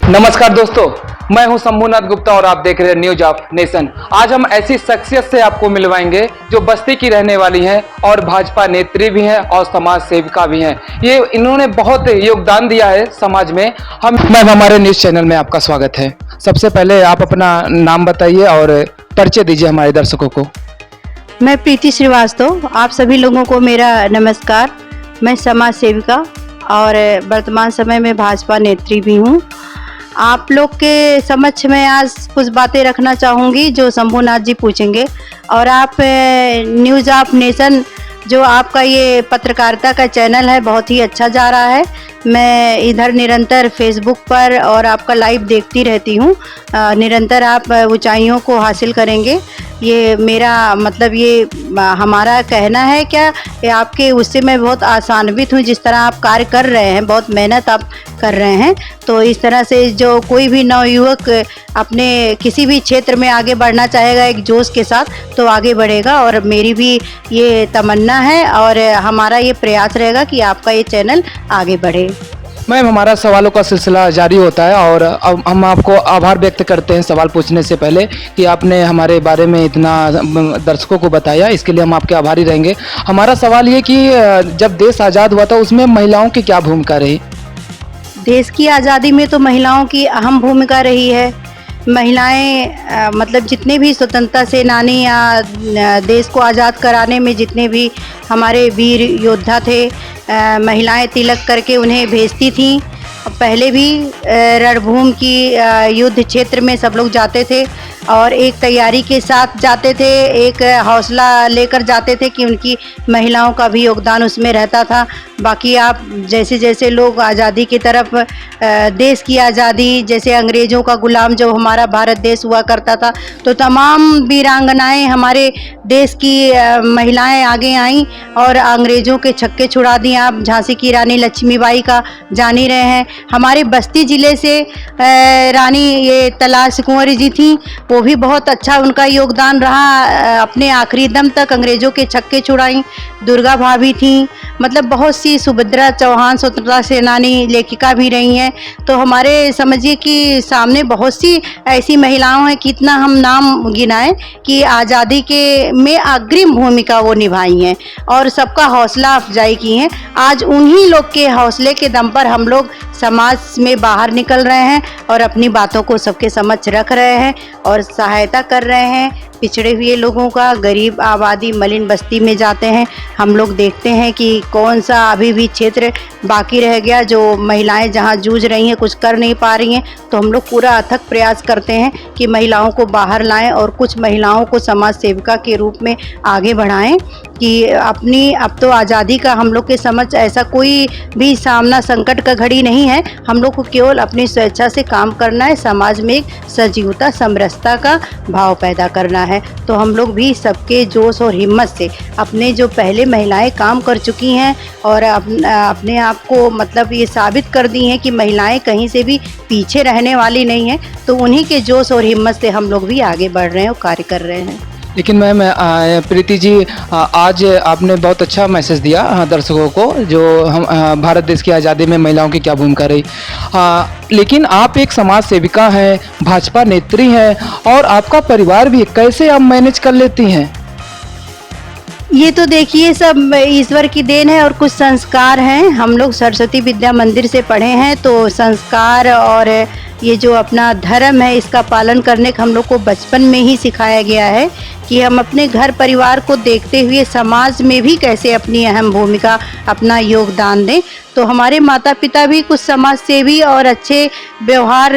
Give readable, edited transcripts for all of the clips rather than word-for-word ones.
नमस्कार दोस्तों, मैं हूं शंभुनाथ गुप्ता और आप देख रहे हैं न्यूज ऑफ नेशन। आज हम ऐसी शख्सियत से आपको मिलवाएंगे जो बस्ती की रहने वाली हैं और भाजपा नेत्री भी हैं और समाज सेविका भी हैं। इन्होंने बहुत योगदान दिया है समाज में। मैम, हमारे न्यूज चैनल में आपका स्वागत है। सबसे पहले आप अपना नाम बताइए और परिचय दीजिए हमारे दर्शकों को। मैं प्रीति श्रीवास्तव, आप सभी लोगों को मेरा नमस्कार। मैं समाज सेविका और वर्तमान समय में भाजपा नेत्री भी हूँ। आप लोग के समक्ष में आज कुछ बातें रखना चाहूँगी जो शंभुनाथ जी पूछेंगे। और आप न्यूज़ ऑफ नेशन जो आपका ये पत्रकारिता का चैनल है बहुत ही अच्छा जा रहा है। मैं इधर निरंतर फेसबुक पर और आपका लाइव देखती रहती हूँ। निरंतर आप ऊंचाइयों को हासिल करेंगे, ये मेरा मतलब ये हमारा कहना है। क्या ये आपके उससे मैं बहुत आसान्वित हूँ जिस तरह आप कार्य कर रहे हैं, बहुत मेहनत आप कर रहे हैं। तो इस तरह से जो कोई भी नवयुवक अपने किसी भी क्षेत्र में आगे बढ़ना चाहेगा एक जोश के साथ तो आगे बढ़ेगा। और मेरी भी ये तमन्ना है और हमारा ये प्रयास रहेगा कि आपका ये चैनल आगे बढ़े। मैम, हमारा सवालों का सिलसिला जारी होता है और अब हम आपको आभार व्यक्त करते हैं सवाल पूछने से पहले कि आपने हमारे बारे में इतना दर्शकों को बताया, इसके लिए हम आपके आभारी रहेंगे। हमारा सवाल ये कि जब देश आज़ाद हुआ था उसमें महिलाओं की क्या भूमिका रही? देश की आज़ादी में तो महिलाओं की अहम भूमिका रही है। महिलाएं मतलब जितने भी स्वतंत्रता सेनानी या देश को आज़ाद कराने में जितने भी हमारे वीर योद्धा थे, महिलाएं तिलक करके उन्हें भेजती थीं। पहले भी रणभूमि की युद्ध क्षेत्र में सब लोग जाते थे और एक तैयारी के साथ जाते थे, एक हौसला लेकर जाते थे कि उनकी महिलाओं का भी योगदान उसमें रहता था। बाकी आप जैसे जैसे लोग आज़ादी की तरफ, देश की आज़ादी, जैसे अंग्रेज़ों का गुलाम जब हमारा भारत देश हुआ करता था तो तमाम वीरांगनाएं हमारे देश की महिलाएं आगे आईं और अंग्रेज़ों के छक्के छुड़ा दिए। आप झांसी की रानी लक्ष्मीबाई का जान ही रहे हैं। हमारे बस्ती ज़िले से रानी ये तलाश कुंवरी जी थी, वो भी बहुत अच्छा उनका योगदान रहा। अपने आखिरी दम तक अंग्रेज़ों के छक्के छुड़ाई। दुर्गा भाभी थी, मतलब बहुत सी, सुभद्रा चौहान स्वतंत्रता सेनानी लेखिका भी रही हैं। तो हमारे समझिए कि सामने बहुत सी ऐसी महिलाओं हैं, कितना हम नाम गिनाएं कि आज़ादी के में अग्रिम भूमिका वो निभाई हैं और सबका हौसला अफजाई की हैं। आज उन्हीं लोग के हौसले के दम पर हम लोग समाज में बाहर निकल रहे हैं और अपनी बातों को सबके समक्ष रख रहे हैं और सहायता कर रहे हैं। पिछड़े हुए लोगों का, गरीब आबादी मलिन बस्ती में जाते हैं, हम लोग देखते हैं कि कौन सा अभी भी क्षेत्र बाकी रह गया जो महिलाएं जहां जूझ रही हैं, कुछ कर नहीं पा रही हैं। तो हम लोग पूरा अथक प्रयास करते हैं कि महिलाओं को बाहर लाएं और कुछ महिलाओं को समाज सेविका के रूप में आगे बढ़ाएं कि अपनी, अब तो आज़ादी का हम लोग के समझ ऐसा कोई भी सामना संकट का घड़ी नहीं है। हम लोग को केवल अपनी स्वेच्छा से काम करना है, समाज में एक सजीवता समरसता का भाव पैदा करना है। तो हम लोग भी सबके जोश और हिम्मत से अपने जो पहले महिलाएं काम कर चुकी हैं और अपने आप को मतलब ये साबित कर दी हैं कि महिलाएं कहीं से भी पीछे रहने वाली नहीं हैं, तो उन्हीं के जोश और हिम्मत से हम लोग भी आगे बढ़ रहे हैं और कार्य कर रहे हैं। लेकिन मैम, प्रीति जी, आज आपने बहुत अच्छा मैसेज दिया दर्शकों को जो हम भारत देश की आज़ादी में महिलाओं की क्या भूमिका रही। लेकिन आप एक समाज सेविका हैं, भाजपा नेत्री हैं और आपका परिवार भी, कैसे आप मैनेज कर लेती हैं? ये तो देखिए सब ईश्वर की देन है और कुछ संस्कार हैं। हम लोग सरस्वती विद्या मंदिर से पढ़े हैं, तो संस्कार और ये जो अपना धर्म है इसका पालन करने का हम लोग को बचपन में ही सिखाया गया है कि हम अपने घर परिवार को देखते हुए समाज में भी कैसे अपनी अहम भूमिका, अपना योगदान दें। तो हमारे माता पिता भी कुछ समाज सेवी और अच्छे व्यवहार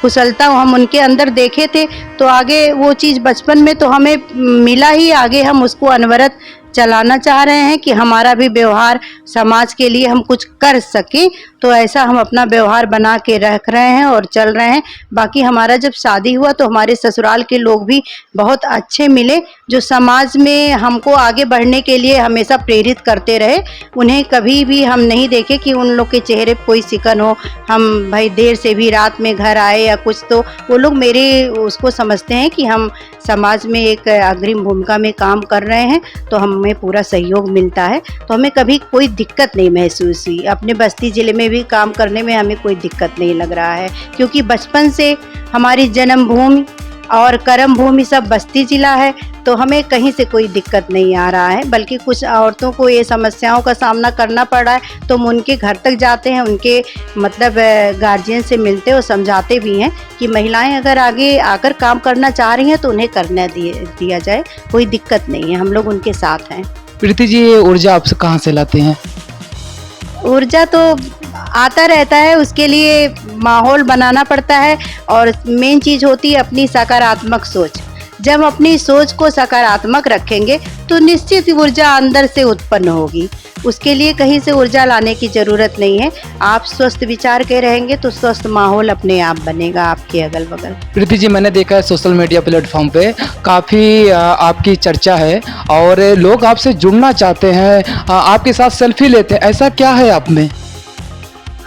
कुशलता हम उनके अंदर देखे थे, तो आगे वो चीज़ बचपन में तो हमें मिला ही, आगे हम उसको अनवरत चलाना चाह रहे हैं कि हमारा भी व्यवहार समाज के लिए हम कुछ कर सकें। तो ऐसा हम अपना व्यवहार बना के रख रहे हैं और चल रहे हैं। बाकी हमारा जब शादी हुआ तो हमारे ससुराल के लोग भी बहुत अच्छे मिले जो समाज में हमको आगे बढ़ने के लिए हमेशा प्रेरित करते रहे। उन्हें कभी भी हम नहीं देखे कि उन लोग के चेहरे पर कोई सिकन हो। हम भाई देर से भी रात में घर आए या कुछ, तो वो लोग मेरे उसको समझते हैं कि हम समाज में एक अग्रिम भूमिका में काम कर रहे हैं। तो हम हमें पूरा सहयोग मिलता है, तो हमें कभी कोई दिक्कत नहीं महसूस हुई। अपने बस्ती ज़िले में भी काम करने में हमें कोई दिक्कत नहीं लग रहा है, क्योंकि बचपन से हमारी जन्मभूमि और कर्म भूमि सब बस्ती ज़िला है, तो हमें कहीं से कोई दिक्कत नहीं आ रहा है। बल्कि कुछ औरतों को ये समस्याओं का सामना करना पड़ रहा है, तो हम उनके घर तक जाते हैं, उनके मतलब गार्जियन से मिलते और समझाते भी हैं कि महिलाएं अगर आगे आकर काम करना चाह रही हैं तो उन्हें करना दिया जाए, कोई दिक्कत नहीं है, हम लोग उनके साथ हैं। प्रीति जी, ये ऊर्जा आप कहाँ से लाते हैं? ऊर्जा तो आता रहता है, उसके लिए माहौल बनाना पड़ता है, और मेन चीज़ होती है अपनी सकारात्मक सोच। जब हम अपनी सोच को सकारात्मक रखेंगे तो निश्चित ऊर्जा अंदर से उत्पन्न होगी। उसके लिए कहीं से ऊर्जा लाने की ज़रूरत नहीं है। आप स्वस्थ विचार के रहेंगे तो स्वस्थ माहौल अपने आप बनेगा आपके अगल बगल। प्रीति जी, मैंने देखा है सोशल मीडिया प्लेटफॉर्म पे काफ़ी आपकी चर्चा है और लोग आपसे जुड़ना चाहते हैं, आपके साथ सेल्फी लेते हैं, ऐसा क्या है आप में?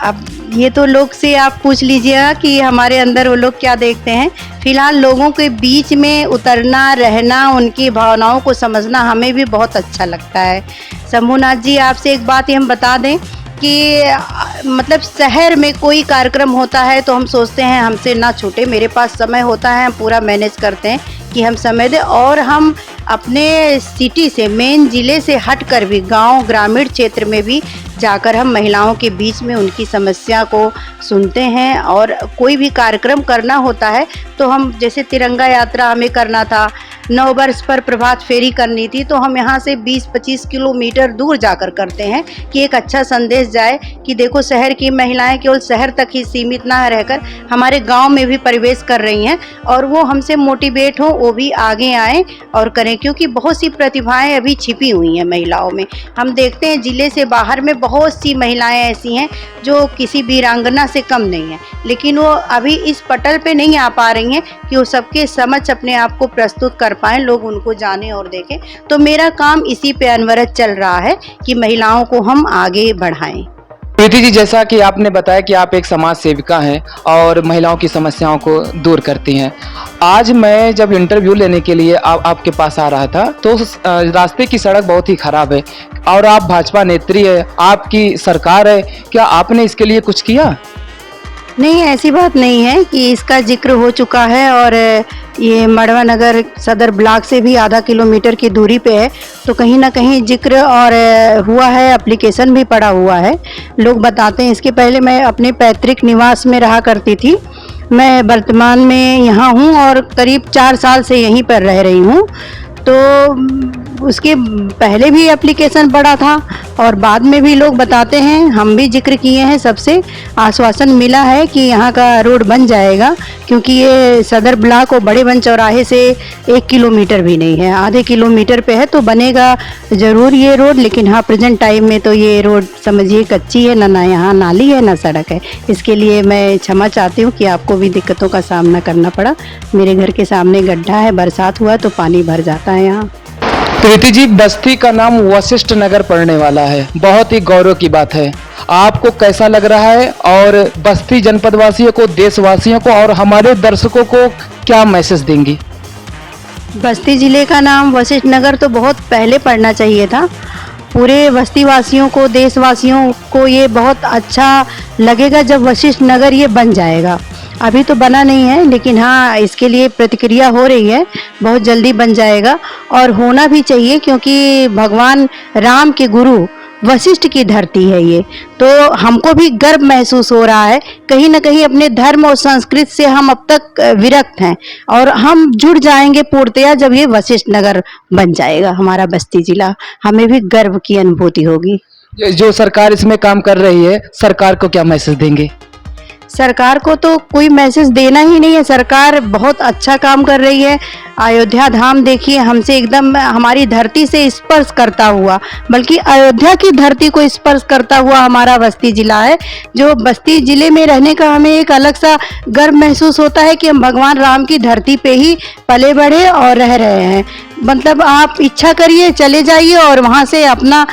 अब ये तो लोग से आप पूछ लीजिएगा कि हमारे अंदर वो लोग क्या देखते हैं। फिलहाल लोगों के बीच में उतरना, रहना, उनकी भावनाओं को समझना हमें भी बहुत अच्छा लगता है। शंभूनाथ जी, आपसे एक बात ही हम बता दें कि मतलब शहर में कोई कार्यक्रम होता है तो हम सोचते हैं हमसे ना छूटे, मेरे पास समय होता है, हम पूरा मैनेज करते हैं कि हम समय दें, और हम अपने सिटी से, मेन ज़िले से हटकर भी गांव, ग्रामीण क्षेत्र में भी जाकर हम महिलाओं के बीच में उनकी समस्या को सुनते हैं। और कोई भी कार्यक्रम करना होता है तो हम, जैसे तिरंगा यात्रा हमें करना था, 9 वर्ष पर प्रभात फेरी करनी थी, तो हम यहाँ से 20-25 किलोमीटर दूर जाकर करते हैं कि एक अच्छा संदेश जाए कि देखो शहर की महिलाएं केवल शहर तक ही सीमित ना रहकर हमारे गांव में भी प्रवेश कर रही हैं, और वो हमसे मोटिवेट हो, वो भी आगे आएँ और करें, क्योंकि बहुत सी प्रतिभाएं अभी छिपी हुई हैं महिलाओं में। हम देखते हैं ज़िले से बाहर में बहुत सी महिलाएं ऐसी हैं जो किसी वीरांगना से कम नहीं हैं, लेकिन वो अभी इस पटल पे नहीं आ पा रही हैं कि वो सबके समक्ष अपने आप को प्रस्तुत कर पाएँ, लोग उनको जाने और देखें। तो मेरा काम इसी पे अनवरत चल रहा है कि महिलाओं को हम आगे बढ़ाएं। प्रीति जी, जैसा कि आपने बताया कि आप एक समाज सेविका हैं और महिलाओं की समस्याओं को दूर करती हैं। आज मैं जब इंटरव्यू लेने के लिए आपके पास आ रहा था तो रास्ते की सड़क बहुत ही खराब है और आप भाजपा नेत्री है, आपकी सरकार है, क्या आपने इसके लिए कुछ किया? नहीं, ऐसी बात नहीं है कि इसका जिक्र हो चुका है, और ये मड़वा नगर सदर ब्लॉक से भी आधा किलोमीटर की दूरी पे है, तो कहीं ना कहीं जिक्र और हुआ है, एप्लीकेशन भी पड़ा हुआ है, लोग बताते हैं। इसके पहले मैं अपने पैतृक निवास में रहा करती थी, मैं वर्तमान में यहाँ हूँ और करीब 4 साल से यहीं पर रह रही हूँ। तो उसके पहले भी एप्लीकेशन पड़ा था और बाद में भी लोग बताते हैं, हम भी जिक्र किए हैं, सबसे आश्वासन मिला है कि यहाँ का रोड बन जाएगा, क्योंकि ये सदर ब्लॉक और बड़े बन चौराहे से 1 किलोमीटर भी नहीं है, आधे किलोमीटर पे है, तो बनेगा ज़रूर ये रोड। लेकिन हाँ, प्रेजेंट टाइम में तो ये रोड समझिए कच्ची है, ना यहाँ नाली है ना सड़क है। इसके लिए मैं क्षमा चाहती हूँ कि आपको भी दिक्कतों का सामना करना पड़ा। मेरे घर के सामने गड्ढा है, बरसात हुआ तो पानी भर जाता है यहाँ। प्रीति जी, बस्ती का नाम वशिष्ठ नगर पड़ने वाला है, बहुत ही गौरव की बात है। आपको कैसा लग रहा है और बस्ती जनपद वासियों को, देशवासियों को और हमारे दर्शकों को क्या मैसेज देंगी? बस्ती ज़िले का नाम वशिष्ठ नगर तो बहुत पहले पड़ना चाहिए था। पूरे बस्ती वासियों को, देशवासियों को ये बहुत अच्छा लगेगा जब वशिष्ठ नगर ये बन जाएगा। अभी तो बना नहीं है, लेकिन हाँ, इसके लिए प्रतिक्रिया हो रही है, बहुत जल्दी बन जाएगा और होना भी चाहिए, क्योंकि भगवान राम के गुरु वशिष्ठ की धरती है ये। तो हमको भी गर्व महसूस हो रहा है, कहीं ना कहीं अपने धर्म और संस्कृति से हम अब तक विरक्त हैं, और हम जुड़ जाएंगे पूर्णतया जब ये वशिष्ठ नगर बन जाएगा हमारा बस्ती जिला। हमें भी गर्व की अनुभूति होगी। जो सरकार इसमें काम कर रही है, सरकार को क्या मैसेज देंगे? सरकार को तो कोई मैसेज देना ही नहीं है, सरकार बहुत अच्छा काम कर रही है। अयोध्या धाम देखिए, हमसे एकदम हमारी धरती से स्पर्श करता हुआ, बल्कि अयोध्या की धरती को स्पर्श करता हुआ हमारा बस्ती जिला है। जो बस्ती जिले में रहने का हमें एक अलग सा गर्व महसूस होता है कि हम भगवान राम की धरती पे ही पले बढ़े और रह रहे हैं। मतलब आप इच्छा करिए, चले जाइए और वहाँ से अपना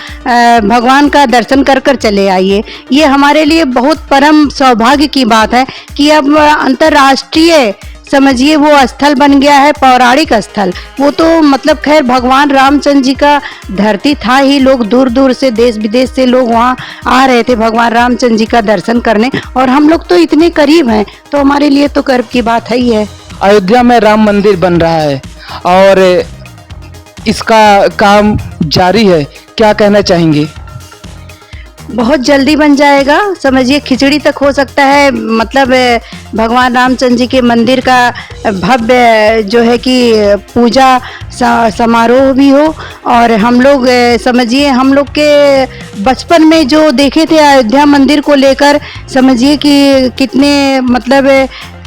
भगवान का दर्शन कर कर चले आइए। ये हमारे लिए बहुत परम सौभाग्य की बात है कि अब अंतर्राष्ट्रीय समझिए वो स्थल बन गया है पौराणिक स्थल। वो तो मतलब खैर भगवान रामचंद्र जी का धरती था ही, लोग दूर दूर से देश विदेश से लोग वहाँ आ रहे थे भगवान रामचंद्र जी का दर्शन करने, और हम लोग तो इतने करीब हैं तो हमारे लिए तो गर्व की बात है ही है। अयोध्या में राम मंदिर बन रहा है और इसका काम जारी है, क्या कहना चाहेंगे? बहुत जल्दी बन जाएगा, समझिए खिचड़ी तक हो सकता है, मतलब भगवान रामचंद्र जी के मंदिर का भव्य जो है कि पूजा समारोह भी हो। और हम लोग समझिए हम लोग के बचपन में जो देखे थे अयोध्या मंदिर को लेकर, समझिए कि कितने मतलब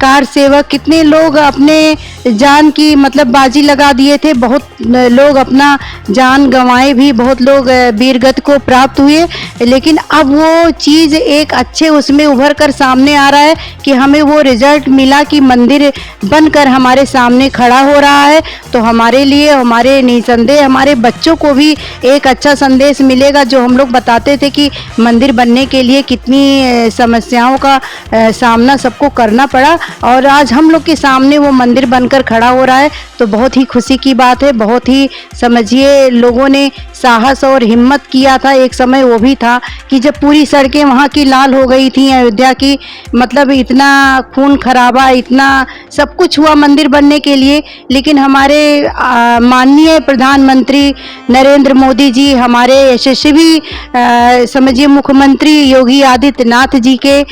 कार सेवक कितने लोग अपने जान की मतलब बाजी लगा दिए थे, बहुत लोग अपना जान गंवाए भी, बहुत लोग वीरगति को प्राप्त हुए। लेकिन अब वो चीज़ एक अच्छे उसमें उभर कर सामने आ रहा है कि हमें वो रिजल्ट मिला कि मंदिर बनकर हमारे सामने खड़ा हो रहा है। तो हमारे लिए, हमारे निसंदेह हमारे बच्चों को भी एक अच्छा संदेश मिलेगा। जो हम लोग बताते थे कि मंदिर बनने के लिए कितनी समस्याओं का सामना सबको करना पड़ा, और आज हम लोग के सामने वो मंदिर बनकर खड़ा हो रहा है, तो बहुत ही खुशी की बात है। बहुत ही समझिए लोगों ने साहस और हिम्मत किया था। एक समय वो भी था कि जब पूरी सड़कें वहाँ की लाल हो गई थी अयोध्या की, मतलब इतना खून खराबा, इतना सब कुछ हुआ मंदिर बनने के लिए, लेकिन हमारे माननीय प्रधानमंत्री नरेंद्र मोदी जी, हमारे यशस्वी समझिए मुख्यमंत्री योगी आदित्यनाथ जी के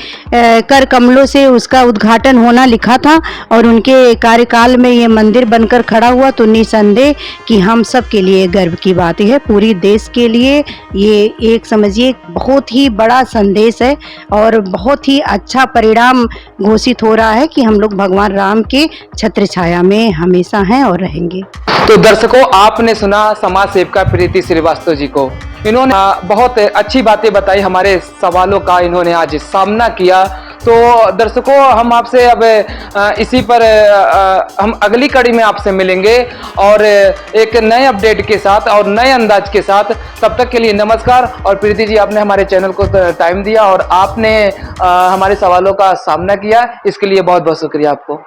कर कमलों से उसका उद्घाटन होना लिखा था, और उनके कार्यकाल में ये मंदिर बनकर खड़ा हुआ। तो निसंदेह कि हम सब के लिए गर्व की बात है, पूरी देश के लिए ये एक समझिए बहुत ही बड़ा संदेश है, और बहुत ही अच्छा परिणाम घोषित हो रहा है कि हम लोग भगवान राम के छत्र छाया में हमेशा हैं और रहेंगे। तो दर्शकों, आपने सुना समाज सेविका प्रीति श्रीवास्तव जी को। इन्होंने बहुत अच्छी बातें बताई, हमारे सवालों का इन्होंने आज सामना किया। तो दर्शकों, हम आपसे अब इसी पर हम अगली कड़ी में आपसे मिलेंगे और एक नए अपडेट के साथ और नए अंदाज के साथ। तब तक के लिए नमस्कार। और प्रीति जी, आपने हमारे चैनल को टाइम दिया और आपने हमारे सवालों का सामना किया, इसके लिए बहुत बहुत शुक्रिया आपको।